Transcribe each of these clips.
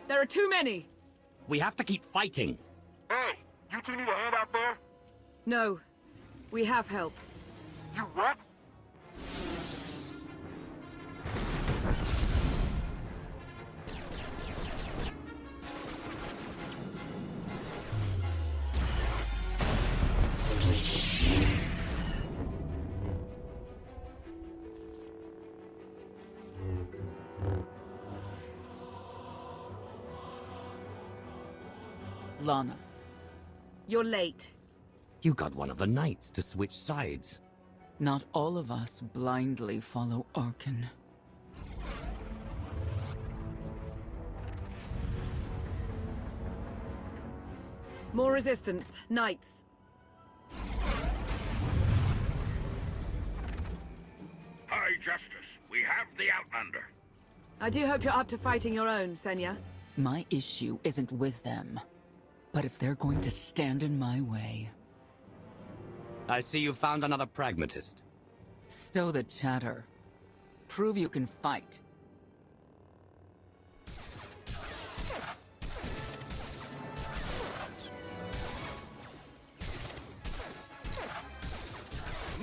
There are too many! We have to keep fighting. Hey, you two need a hand out there? No. We have help. You what? Lana. You're late. You got one of the knights to switch sides. Not all of us blindly follow Arkan. More resistance. Knights. High Justice, we have the Outlander. I do hope you're up to fighting your own, Senya. My issue isn't with them. But if they're going to stand in my way... I see you found another pragmatist. Stow the chatter. Prove you can fight.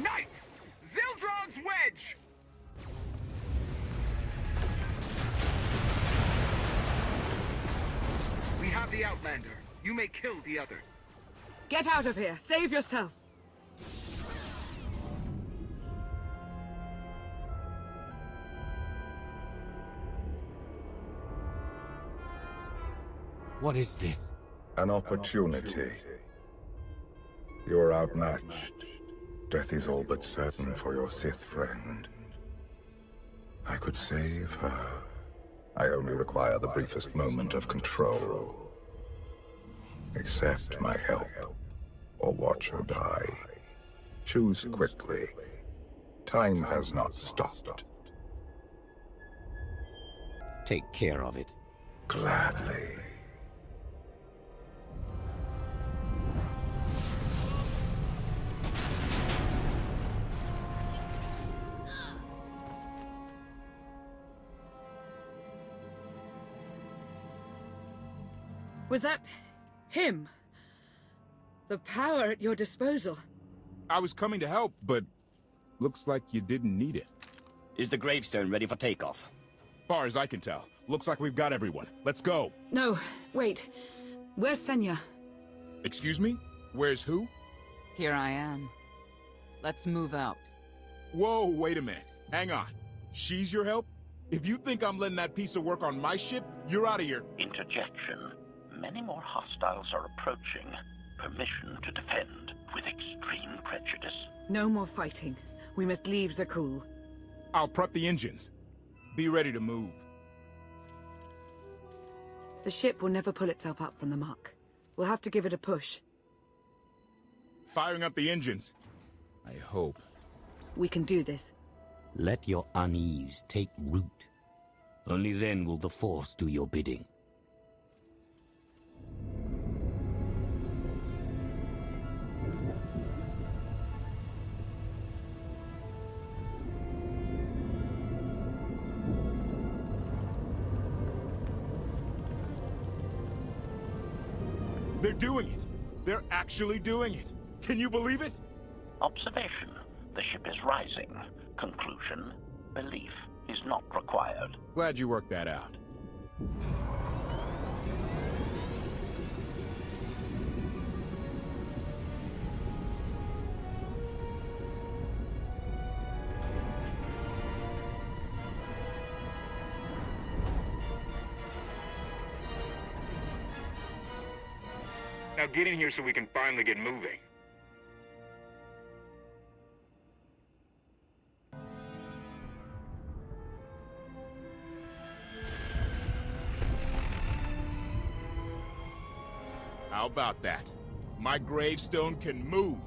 Knights! Zildrog's Wedge! We have the Outlander. You may kill the others. Get out of here. Save yourself. What is this? An opportunity. You are outmatched. Death is all but certain for your Sith friend. I could save her. I only require the briefest moment of control. Accept my help, or watch her die. Choose quickly. Time has not stopped. Take care of it. Gladly. Was that... him? The power at your disposal. I was coming to help, but looks like you didn't need it. Is the gravestone ready for takeoff? Far as I can tell, looks like we've got everyone. Let's go. No, wait. Where's Senya? Excuse me? Where's who? Here I am. Let's move out. Whoa, wait a minute. Hang on. She's your help? If you think I'm letting that piece of work on my ship, you're out of here. Interjection. Many more hostiles are approaching. Permission to defend with extreme prejudice. No more fighting. We must leave Zakul. I'll prep the engines. Be ready to move. The ship will never pull itself up from the muck. We'll have to give it a push. Firing up the engines. I hope. We can do this. Let your unease take root. Only then will the Force do your bidding. They're doing it. They're actually doing it. Can you believe it? Observation. The ship is rising. Conclusion. Belief is not required. Glad you worked that out. Now get in here so we can finally get moving. How about that? My gravestone can move.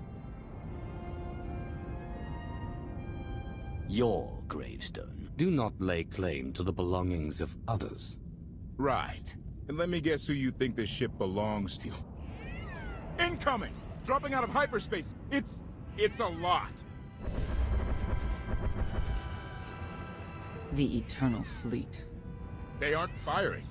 Your gravestone. Do not lay claim to the belongings of others. Right. And let me guess who you think this ship belongs to. Incoming! Dropping out of hyperspace. It's a lot. The Eternal Fleet. They aren't firing.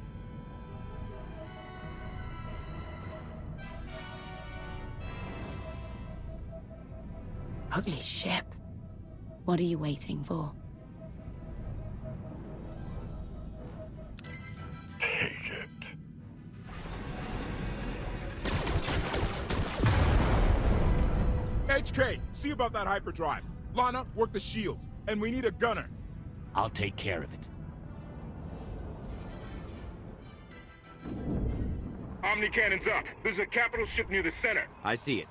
ugly ship. What are you waiting for? Take it. HK, see about that hyperdrive. Lana, work the shields, and we need a gunner. I'll take care of it. Omni cannons up. There's a capital ship near the center. I see it.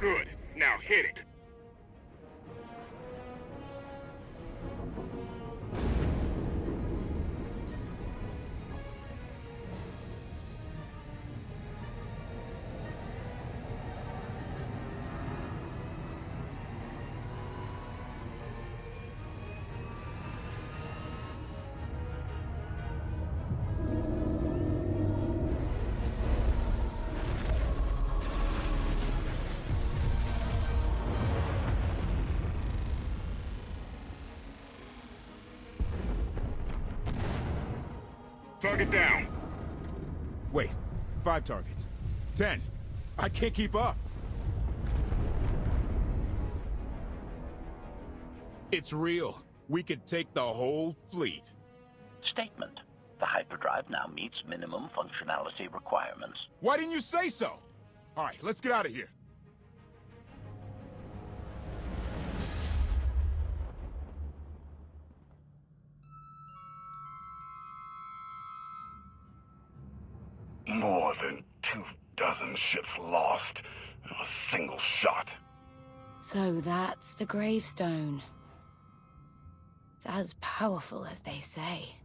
Good. Now hit it. Target down. Wait, 5 targets. 10. I can't keep up. It's real. We could take the whole fleet. Statement. The hyperdrive now meets minimum functionality requirements. Why didn't you say so? All right, let's get out of here. More than 24 ships lost in a single shot. So that's the gravestone. It's as powerful as they say.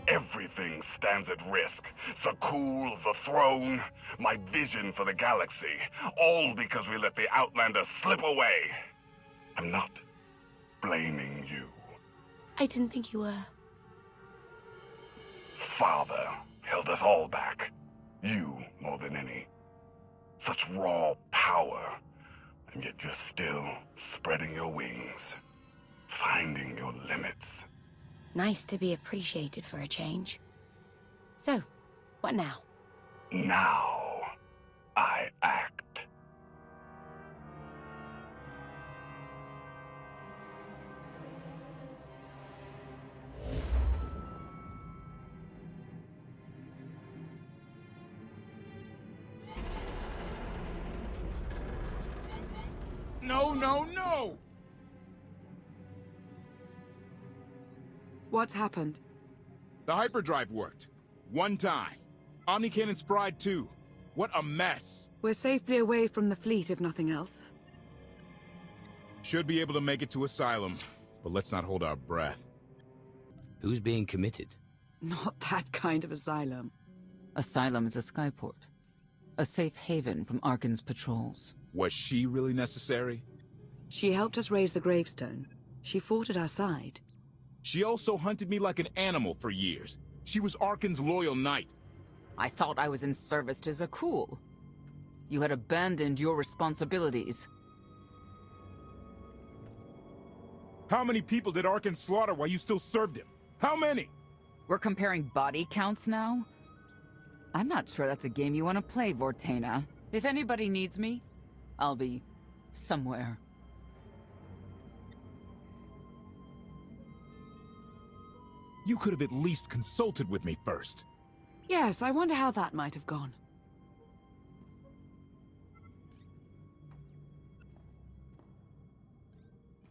Everything stands at risk. Sakul, the throne, my vision for the galaxy. All because we let the Outlanders slip away. I'm not blaming you. I didn't think you were. Father held us all back. You more than any. Such raw power, and yet you're still spreading your wings, finding your limits. Nice to be appreciated for a change. So, what now? Now, I act. No, no, no! What's happened? The hyperdrive worked. One time. Omni cannons fried too. What a mess. We're safely away from the fleet, if nothing else. Should be able to make it to Asylum, but let's not hold our breath. Who's being committed? Not that kind of asylum. Asylum is a skyport. A safe haven from Arkan's patrols. Was she really necessary? She helped us raise the gravestone. She fought at our side. She also hunted me like an animal for years. She was Arkan's loyal knight. I thought I was in service to Zakul. You had abandoned your responsibilities. How many people did Arkan slaughter while you still served him? How many? We're comparing body counts now? I'm not sure that's a game you want to play, Vortena. If anybody needs me, I'll be somewhere. You could have at least consulted with me first. Yes, I wonder how that might have gone.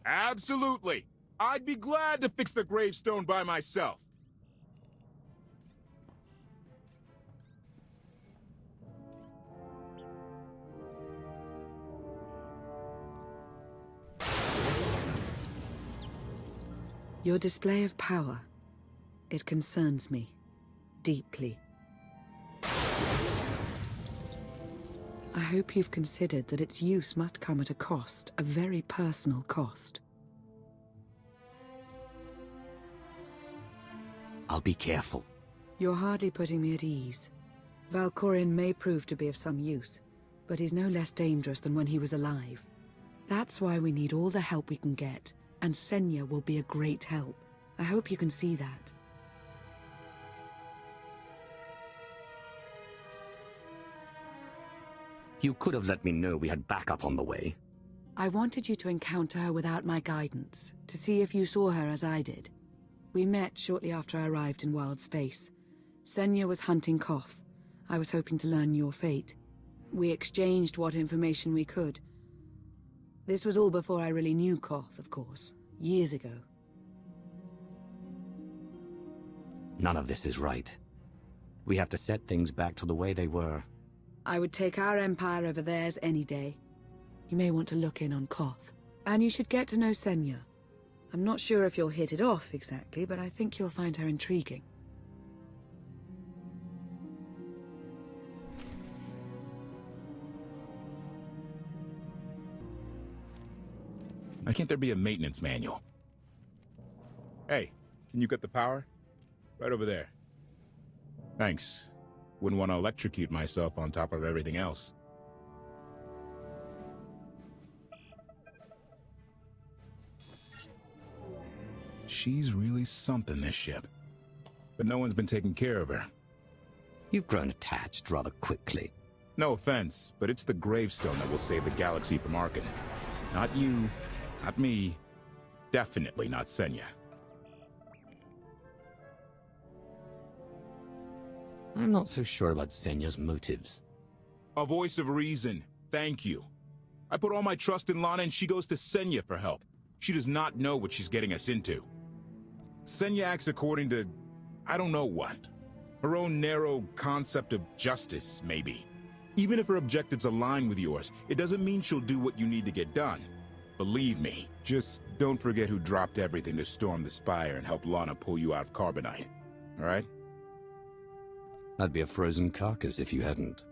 Absolutely. I'd be glad to fix the gravestone by myself. Your display of power, it concerns me deeply. I hope you've considered that its use must come at a cost, a very personal cost. I'll be careful. You're hardly putting me at ease. Valkorion may prove to be of some use, but he's no less dangerous than when he was alive. That's why we need all the help we can get, and Senya will be a great help. I hope you can see that. You could have let me know we had backup on the way. I wanted you to encounter her without my guidance, to see if you saw her as I did. We met shortly after I arrived in wild space. Senya was hunting Koth. I was hoping to learn your fate. We exchanged what information we could. This was all before I really knew Koth, of course. Years ago. None of this is right. We have to set things back to the way they were. I would take our empire over theirs any day. You may want to look in on Koth. And you should get to know Senya. I'm not sure if you'll hit it off exactly, but I think you'll find her intriguing. Why can't there be a maintenance manual? Hey, can you get the power? Right over there. Thanks. Wouldn't want to electrocute myself on top of everything else. She's really something, this ship. But no one's been taking care of her. You've grown attached rather quickly. No offense, but it's the gravestone that will save the galaxy from Arkan. Not you, not me, definitely not Senya. I'm not so sure about Senya's motives. A voice of reason. Thank you. I put all my trust in Lana and she goes to Senya for help. She does not know what she's getting us into. Senya acts according to, I don't know what. Her own narrow concept of justice, maybe. Even if her objectives align with yours, it doesn't mean she'll do what you need to get done. Believe me, just don't forget who dropped everything to storm the Spire and help Lana pull you out of Carbonite. Alright? I'd be a frozen carcass if you hadn't.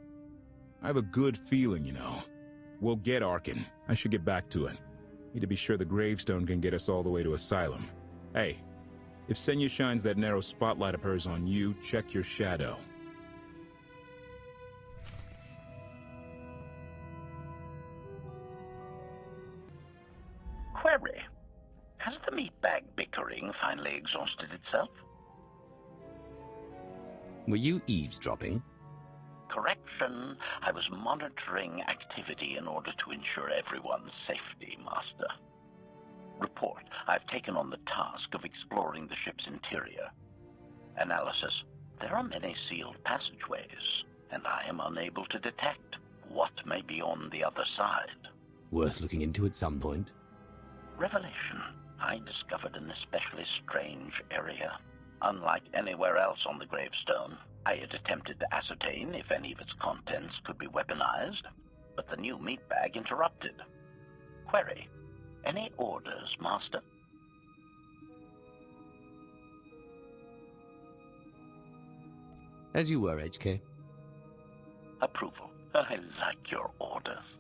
I have a good feeling, you know. We'll get Arkan. I should get back to it. Need to be sure the gravestone can get us all the way to Asylum. Hey, if Senya shines that narrow spotlight of hers on you, check your shadow. Query. Has the meatbag bickering finally exhausted itself? Were you eavesdropping? Correction. I was monitoring activity in order to ensure everyone's safety, Master. Report. I've taken on the task of exploring the ship's interior. Analysis. There are many sealed passageways, and I am unable to detect what may be on the other side. Worth looking into at some point. Revelation. I discovered an especially strange area. Unlike anywhere else on the gravestone, I had attempted to ascertain if any of its contents could be weaponized, but the new meatbag interrupted. Query. Any orders, Master? As you were, HK. Approval. I like your orders.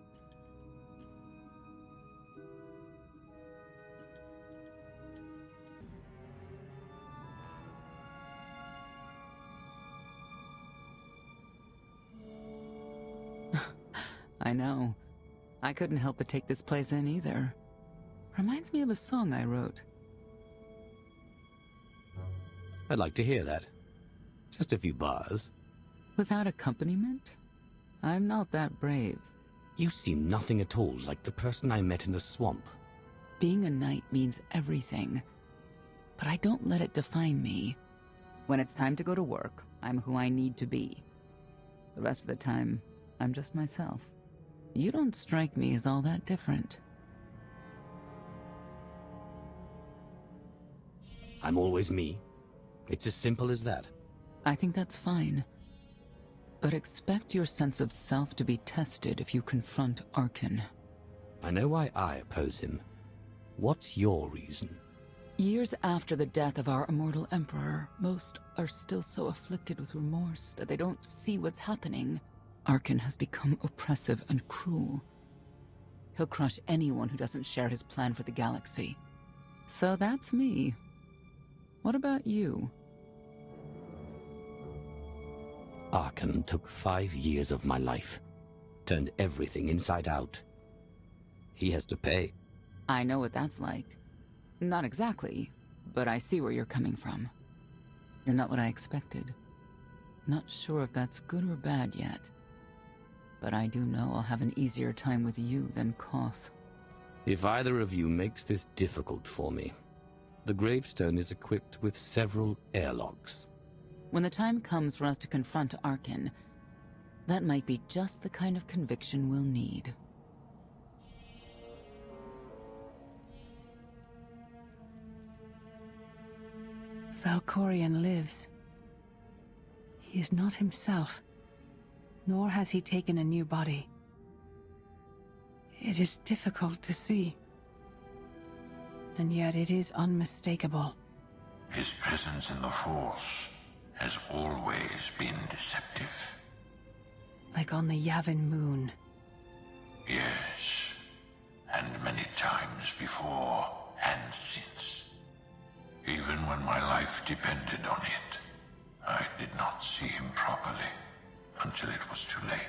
I know. I couldn't help but take this place in either. Reminds me of a song I wrote. I'd like to hear that. Just a few bars. Without accompaniment? I'm not that brave. You seem nothing at all like the person I met in the swamp. Being a knight means everything. But I don't let it define me. When it's time to go to work, I'm who I need to be. The rest of the time, I'm just myself. You don't strike me as all that different. I'm always me. It's as simple as that. I think that's fine. But expect your sense of self to be tested if you confront Arkan. I know why I oppose him. What's your reason? Years after the death of our immortal Emperor, most are still so afflicted with remorse that they don't see what's happening. Arkan has become oppressive and cruel. He'll crush anyone who doesn't share his plan for the galaxy. So that's me. What about you? Arkan took 5 years of my life. Turned everything inside out. He has to pay. I know what that's like. Not exactly, but I see where you're coming from. You're not what I expected. Not sure if that's good or bad yet. but I do know I'll have an easier time with you than Koth. If either of you makes this difficult for me, the gravestone is equipped with several airlocks. When the time comes for us to confront Arkin, that might be just the kind of conviction we'll need. Valkorion lives. He is not himself, nor has he taken a new body. It is difficult to see, and yet it is unmistakable. His presence in the Force has always been deceptive. Like on the Yavin moon. Yes, and many times before and since. Even when my life depended on it, I did not see him properly until it was too late.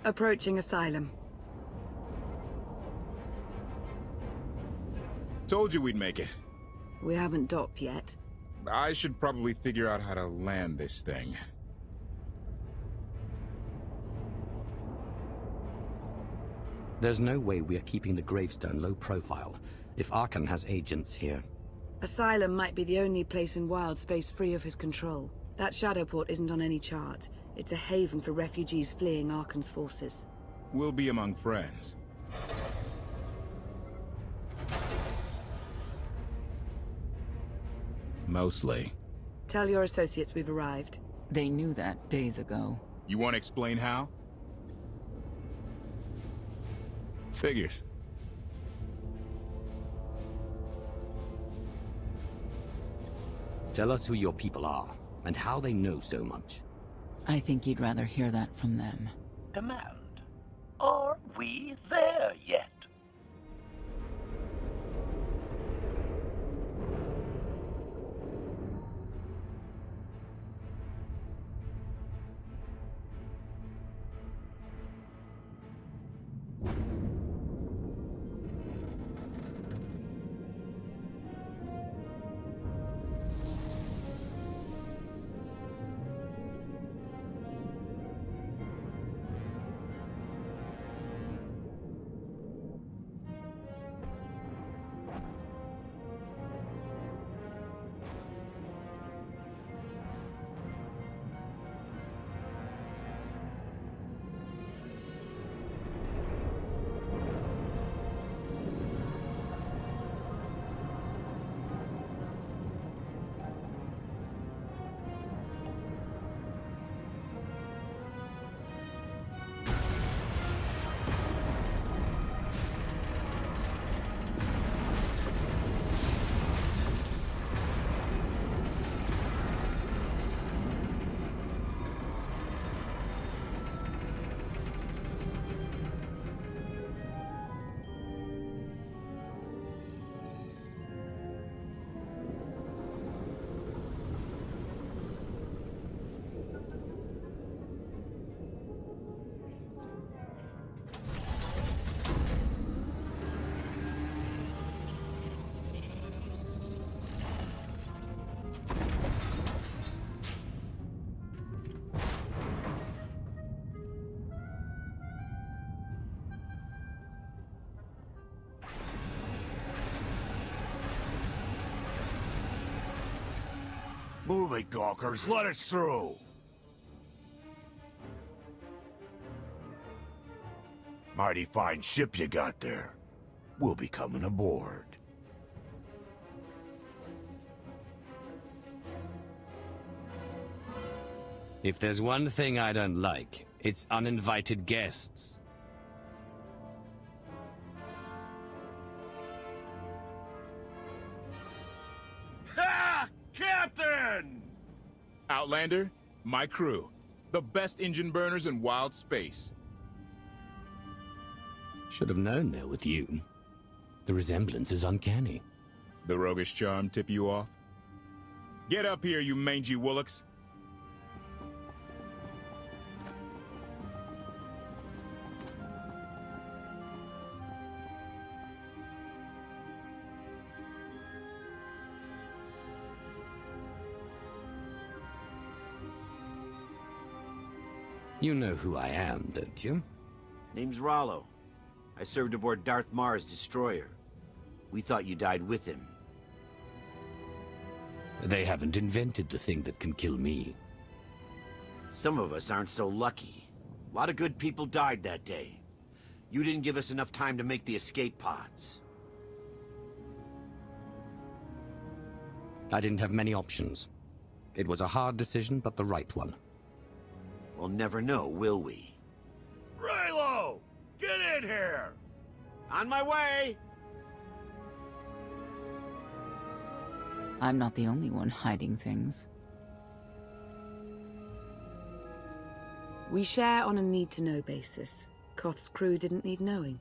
Approaching Asylum. Told you we'd make it. We haven't docked yet. I should probably figure out how to land this thing. There's no way we are keeping the gravestone low profile if Arkin has agents here. Asylum might be the only place in wild space free of his control. That Shadowport isn't on any chart. It's a haven for refugees fleeing Arkin's forces. We'll be among friends. Mostly. Tell your associates we've arrived. They knew that days ago. You want to explain how? Figures. Tell us who your people are, and how they know so much. I think you'd rather hear that from them. Demand. Are we there yet? Move it, gawkers. Let us through. Mighty fine ship you got there. We'll be coming aboard. If there's one thing I don't like, it's uninvited guests. Ha! Captain! Outlander, my crew. The best engine burners in wild space. Should have known they're with you. The resemblance is uncanny. The roguish charm tip you off? Get up here, you mangy woolocks. You know who I am, don't you? Name's Rollo. I served aboard Darth Marr's destroyer. We thought you died with him. They haven't invented the thing that can kill me. Some of us aren't so lucky. A lot of good people died that day. You didn't give us enough time to make the escape pods. I didn't have many options. It was a hard decision, but the right one. We'll never know, will we? Raylo! Get in here! On my way! I'm not the only one hiding things. We share on a need-to-know basis. Koth's crew didn't need knowing.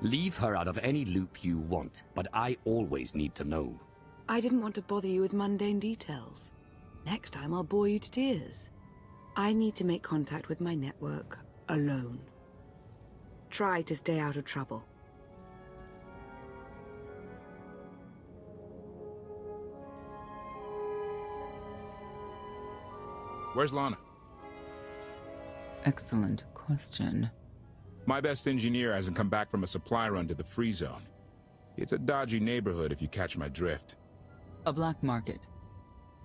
Leave her out of any loop you want, but I always need to know. I didn't want to bother you with mundane details. Next time I'll bore you to tears. I need to make contact with my network alone. Try to stay out of trouble. Where's Lana? Excellent question. My best engineer hasn't come back from a supply run to the free zone. It's a dodgy neighborhood if you catch my drift. A black market.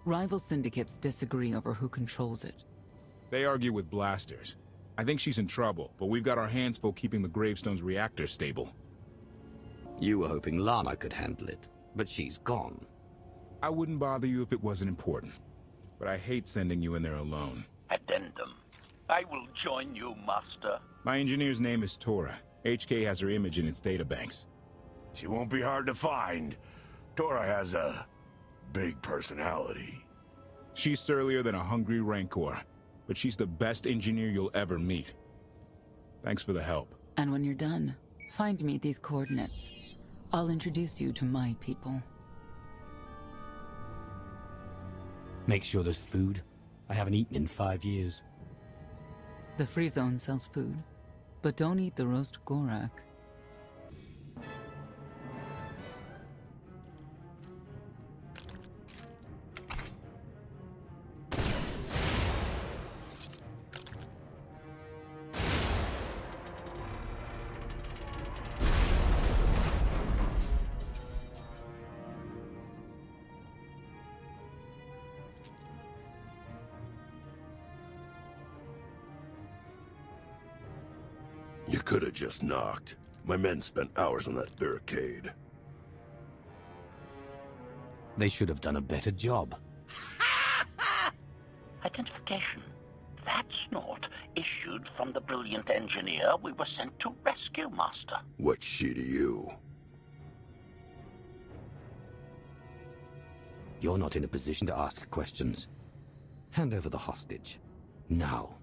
Rival syndicates disagree over who controls it. They argue with blasters. I think she's in trouble, but we've got our hands full keeping the Gravestone's reactor stable. You were hoping Lana could handle it, but she's gone. I wouldn't bother you if it wasn't important, but I hate sending you in there alone. Addendum. I will join you, Master. My engineer's name is Tora. HK has her image in its databanks. She won't be hard to find. Tora has a big personality. She's surlier than a hungry rancor, but she's the best engineer you'll ever meet. Thanks for the help. And when you're done, find me at these coordinates. I'll introduce you to my people. Make sure there's food. I haven't eaten in 5 years. The free zone sells food, but don't eat the roast Gorak. You could have just knocked. My men spent hours on that barricade. They should have done a better job. Identification. That's not issued from the brilliant engineer we were sent to rescue, Master. What's she to you? You're not in a position to ask questions. Hand over the hostage. Now.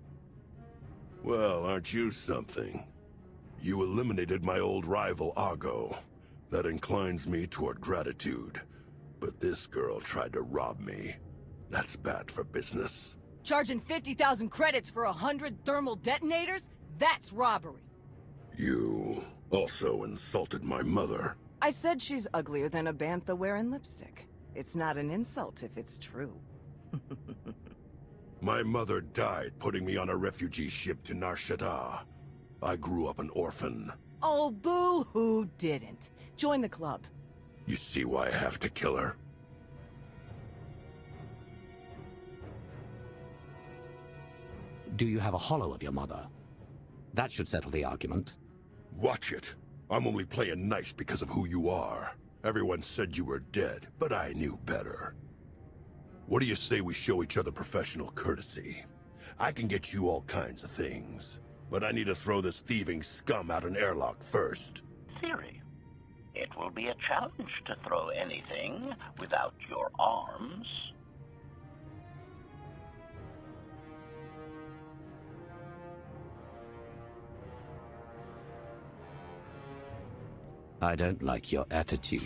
Well, aren't you something? You eliminated my old rival, Argo. That inclines me toward gratitude. But this girl tried to rob me. That's bad for business. Charging 50,000 credits for 100 thermal detonators? That's robbery. You also insulted my mother. I said she's uglier than a bantha wearing lipstick. It's not an insult if it's true. My mother died putting me on a refugee ship to Nar Shaddaa. I grew up an orphan. Oh, boo-hoo didn't. Join the club. You see why I have to kill her? Do you have a hollow of your mother? That should settle the argument. Watch it. I'm only playing nice because of who you are. Everyone said you were dead, but I knew better. What do you say we show each other professional courtesy? I can get you all kinds of things, but I need to throw this thieving scum out an airlock first. Theory. It will be a challenge to throw anything without your arms. I don't like your attitude.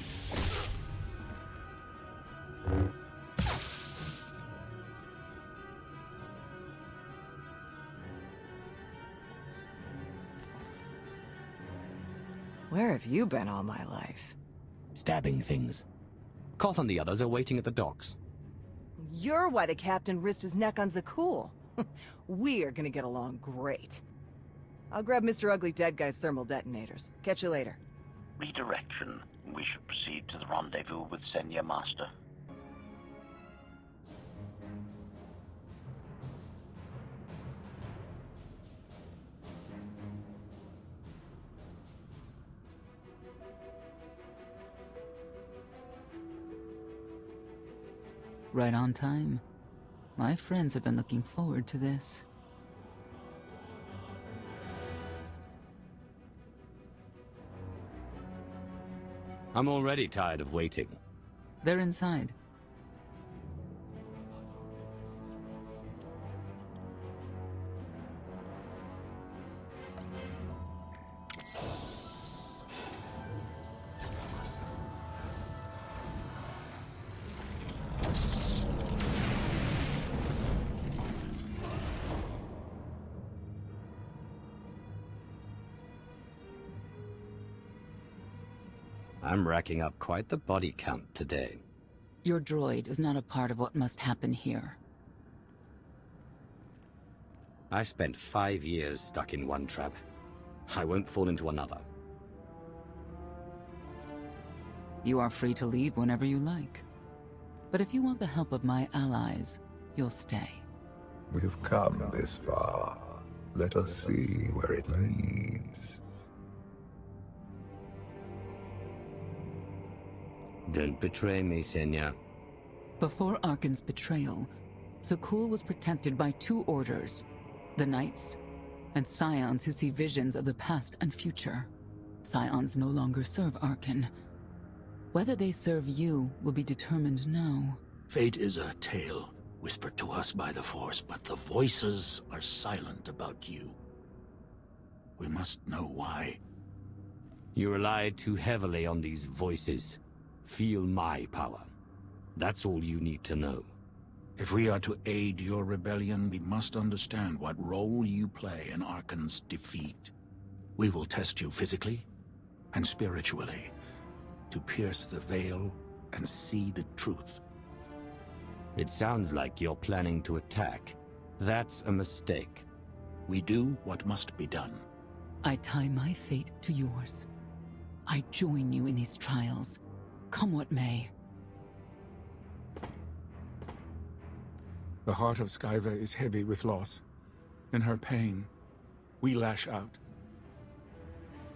Where have you been all my life? Stabbing things. Koth and the others are waiting at the docks. You're why the captain risked his neck on Zakul. We're gonna get along great. I'll grab Mr. Ugly Dead Guy's thermal detonators. Catch you later. Redirection. We should proceed to the rendezvous with Senya, Master. Right on time. My friends have been looking forward to this. I'm already tired of waiting. They're inside. I'm racking up quite the body count today. Your droid is not a part of what must happen here. I spent 5 years stuck in one trap. I won't fall into another. You are free to leave whenever you like. But if you want the help of my allies, you'll stay. We've come this far. Let us see where it leads. Don't betray me, Senya. Before Arkan's betrayal, Zakul was protected by 2 orders. The Knights, and Scions who see visions of the past and future. Scions no longer serve Arkan. Whether they serve you will be determined now. Fate is a tale whispered to us by the Force, but the voices are silent about you. We must know why. You relied too heavily on these voices. Feel my power. That's all you need to know. If we are to aid your rebellion, we must understand what role you play in Arkan's defeat. We will test you physically and spiritually to pierce the veil and see the truth. It sounds like you're planning to attack. That's a mistake. We do what must be done. I tie my fate to yours. I join you in these trials. Come what may. The heart of Skyva is heavy with loss. In her pain, we lash out.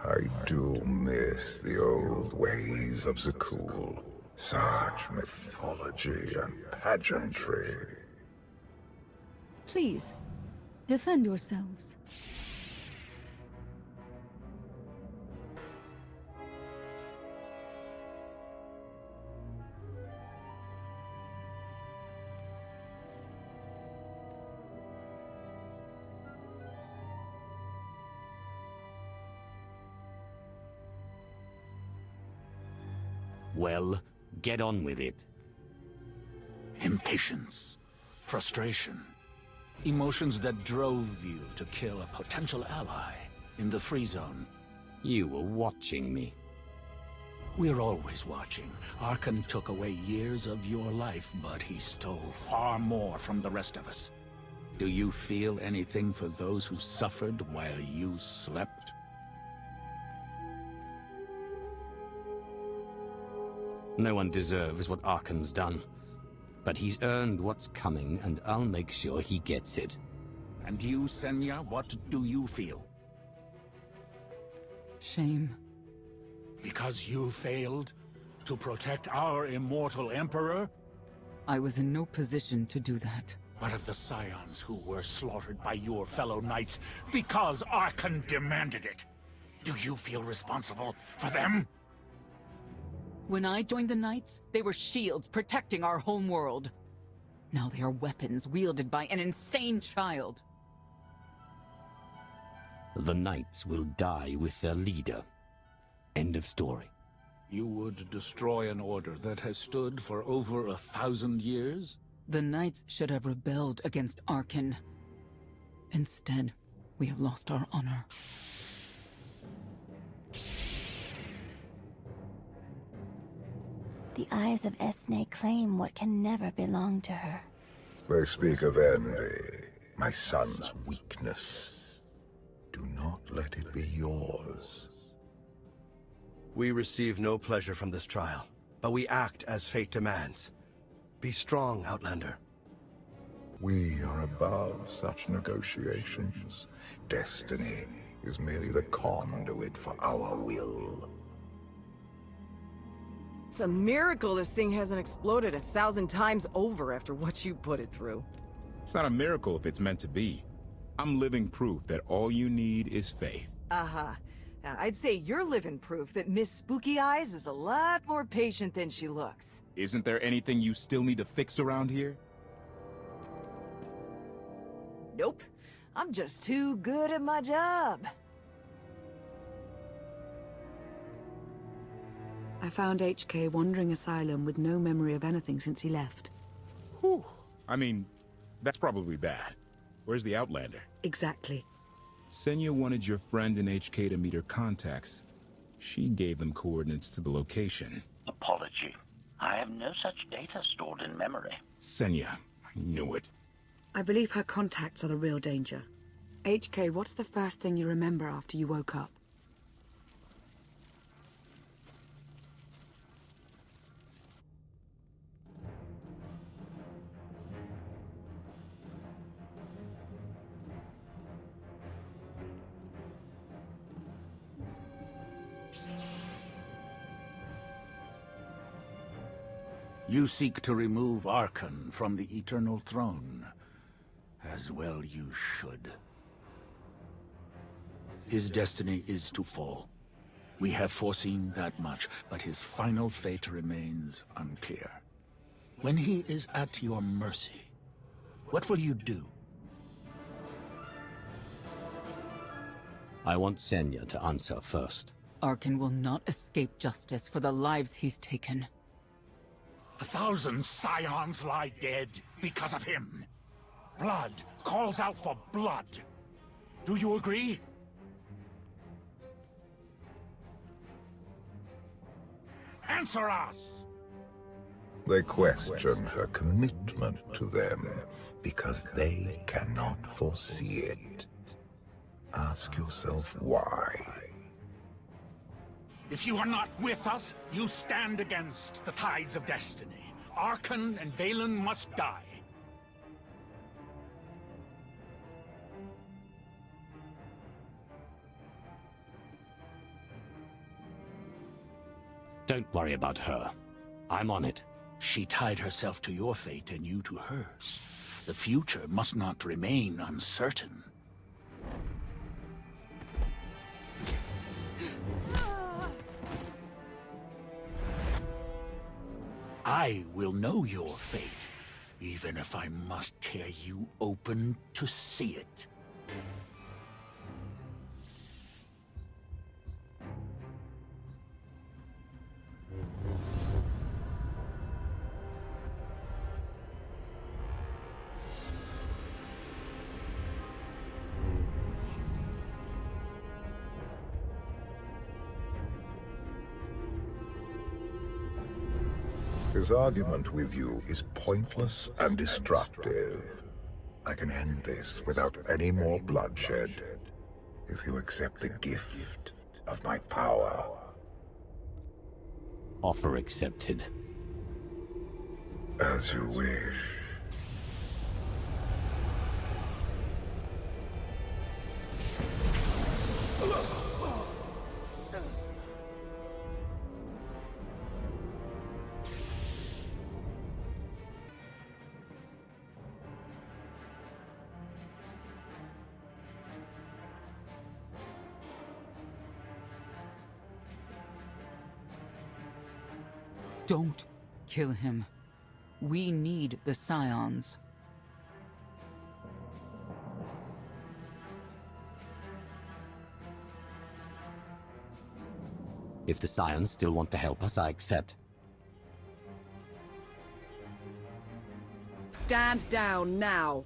I do miss the old ways of Zakul. Such mythology and pageantry. Please, defend yourselves. Well, get on with it. Impatience, frustration, emotions that drove you to kill a potential ally in the free zone. You were watching me. We're always watching. Arkan took away years of your life, but he stole far more from the rest of us. Do you feel anything for those who suffered while you slept? No one deserves what Arkan's done. But he's earned what's coming, and I'll make sure he gets it. And you, Senya, what do you feel? Shame. Because you failed to protect our immortal Emperor? I was in no position to do that. What of the Scions who were slaughtered by your fellow Knights because Arkan demanded it? Do you feel responsible for them? When I joined the Knights, they were shields protecting our home world. Now they are weapons wielded by an insane child. The Knights will die with their leader. End of story. You would destroy an order that has stood for over 1,000 years? The Knights should have rebelled against Arkan. Instead, we have lost our honor. The eyes of Esne claim what can never belong to her. They speak of envy, my son's weakness. Do not let it be yours. We receive no pleasure from this trial, but we act as fate demands. Be strong, Outlander. We are above such negotiations. Destiny is merely the conduit for our will. It's a miracle this thing hasn't exploded 1,000 times over after what you put it through. It's not a miracle if it's meant to be. I'm living proof that all you need is faith. Uh-huh. I'd say you're living proof that Miss Spooky Eyes is a lot more patient than she looks. Isn't there anything you still need to fix around here? Nope. I'm just too good at my job. I found HK wandering asylum with no memory of anything since he left. Whew. I mean, that's probably bad. Where's the Outlander? Exactly. Senya wanted your friend in HK to meet her contacts. She gave them coordinates to the location. Apology. I have no such data stored in memory. Senya, I knew it. I believe her contacts are the real danger. HK, what's the first thing you remember after you woke up? You seek to remove Arkan from the Eternal Throne. As well you should. His destiny is to fall. We have foreseen that much, but his final fate remains unclear. When he is at your mercy, what will you do? I want Senya to answer first. Arkan will not escape justice for the lives he's taken. 1,000 scions lie dead because of him. Blood calls out for blood. Do you agree? Answer us! They question her commitment to them because they cannot foresee it. Ask yourself why. If you are not with us, you stand against the tides of destiny. Arkan and Valen must die. Don't worry about her. I'm on it. She tied herself to your fate and you to hers. The future must not remain uncertain. I will know your fate, even if I must tear you open to see it. His argument with you is pointless and destructive. I can end this without any more bloodshed, if you accept the gift of my power. Offer accepted. As you wish. Don't kill him. We need the Scions. If the Scions still want to help us, I accept. Stand down now.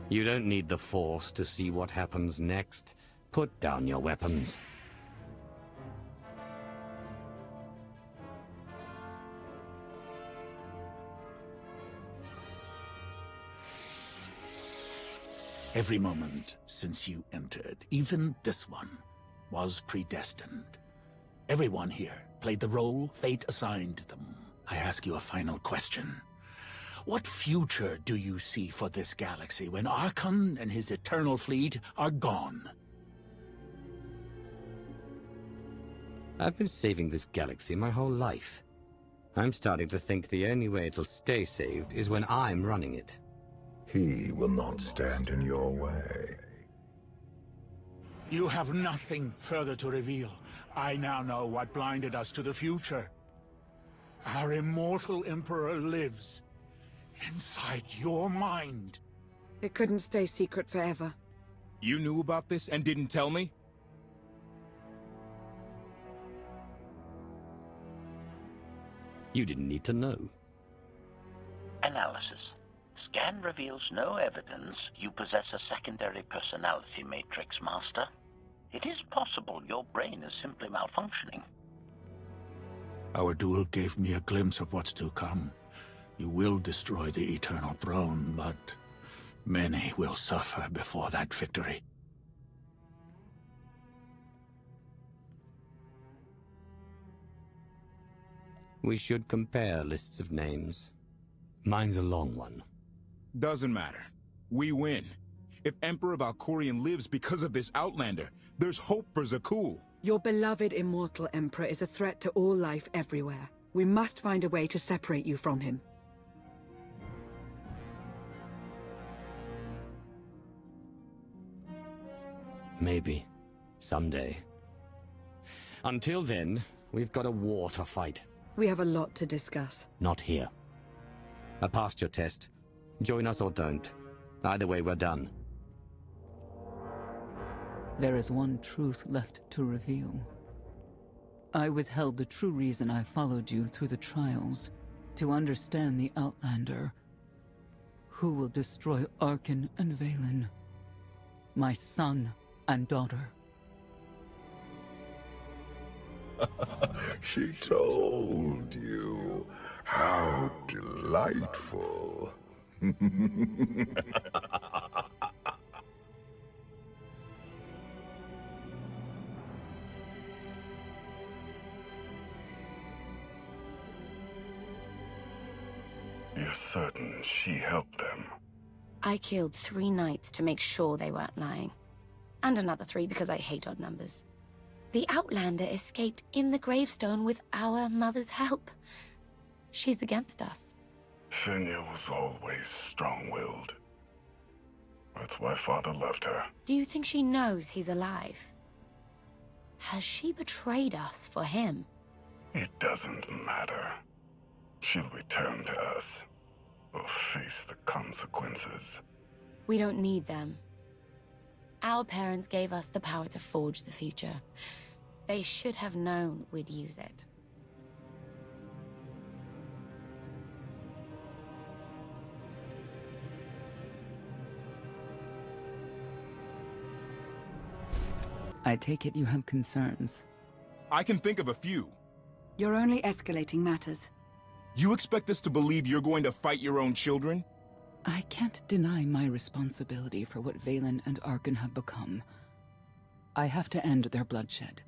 You don't need the Force to see what happens next. Put down your weapons. Every moment since you entered, even this one, was predestined. Everyone here played the role fate assigned them. I ask you a final question. What future do you see for this galaxy when Arkhan and his eternal fleet are gone? I've been saving this galaxy my whole life. I'm starting to think the only way it'll stay saved is when I'm running it. He will not stand in your way. You have nothing further to reveal. I now know what blinded us to the future. Our immortal Emperor lives inside your mind. It couldn't stay secret forever. You knew about this and didn't tell me? You didn't need to know. Analysis. Scan reveals no evidence you possess a secondary personality matrix, Master. It is possible your brain is simply malfunctioning. Our duel gave me a glimpse of what's to come. You will destroy the Eternal Throne, but many will suffer before that victory. We should compare lists of names. Mine's a long one. Doesn't matter. We win. If Emperor Valkorion lives because of this Outlander, there's hope for Zakuul. Your beloved immortal Emperor is a threat to all life everywhere. We must find a way to separate you from him. Maybe. Someday. Until then, we've got a war to fight. We have a lot to discuss. Not here. I passed your test. Join us or don't. Either way, we're done. There is one truth left to reveal. I withheld the true reason I followed you through the trials, to understand the Outlander, who will destroy Arkhan and Valen, my son and daughter. She told you. How delightful. You're certain she helped them? I killed 3 knights to make sure they weren't lying. And another 3 because I hate odd numbers. The Outlander escaped in the gravestone with our mother's help. She's against us. Senya was always strong-willed. That's why Father loved her. Do you think she knows he's alive? Has she betrayed us for him? It doesn't matter. She'll return to us, or face the consequences. We don't need them. Our parents gave us the power to forge the future. They should have known we'd use it. I take it you have concerns. I can think of a few. You're only escalating matters. You expect us to believe you're going to fight your own children? I can't deny my responsibility for what Valen and Arkhan have become. I have to end their bloodshed.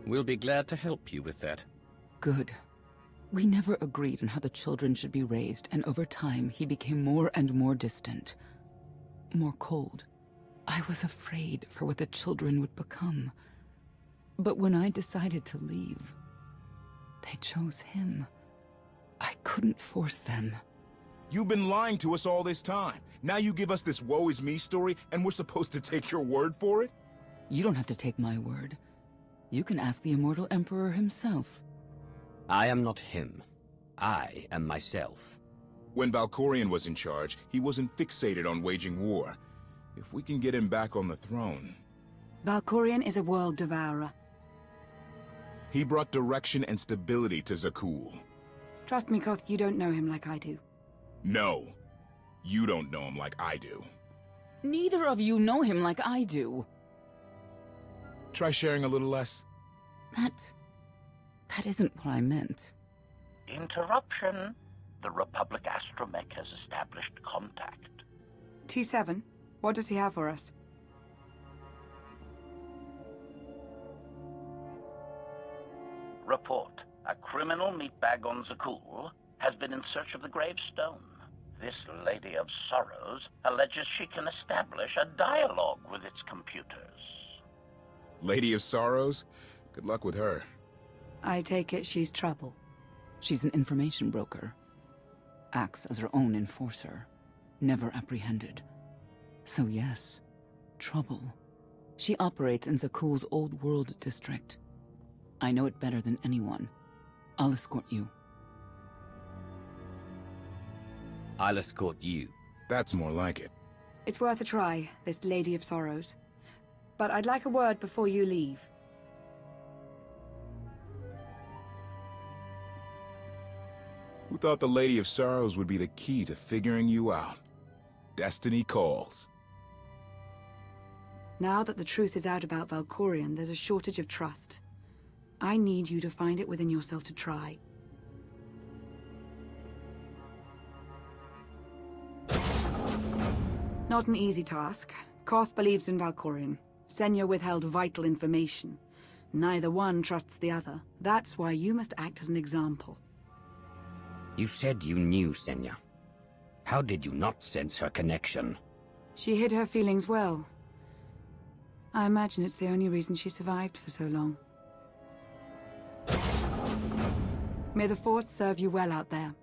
We'll be glad to help you with that. Good. We never agreed on how the children should be raised, and over time he became more and more distant. More cold. I was afraid for what the children would become. But when I decided to leave, they chose him. I couldn't force them. You've been lying to us all this time. Now you give us this woe is me story, and we're supposed to take your word for it? You don't have to take my word. You can ask the Immortal Emperor himself. I am not him. I am myself. When Valkorion was in charge, he wasn't fixated on waging war. If we can get him back on the throne... Valkorion is a world devourer. He brought direction and stability to Zakuul. Trust me, Koth, you don't know him like I do. No. You don't know him like I do. Neither of you know him like I do. Try sharing a little less. That isn't what I meant. Interruption. The Republic astromech has established contact. T7, what does he have for us? Report. A criminal meatbag on Zakul has been in search of the gravestone. This Lady of Sorrows alleges she can establish a dialogue with its computers. Lady of Sorrows? Good luck with her. I take it she's trouble. She's an information broker. Acts as her own enforcer. Never apprehended. So yes, trouble. She operates in Zakul's Old World district. I know it better than anyone. I'll escort you. I'll escort you. That's more like it. It's worth a try, this Lady of Sorrows. But I'd like a word before you leave. Who thought the Lady of Sorrows would be the key to figuring you out? Destiny calls. Now that the truth is out about Valkorion, there's a shortage of trust. I need you to find it within yourself to try. Not an easy task. Koth believes in Valkorion. Senya withheld vital information. Neither one trusts the other. That's why you must act as an example. You said you knew Senya. How did you not sense her connection? She hid her feelings well. I imagine it's the only reason she survived for so long. May the Force serve you well out there.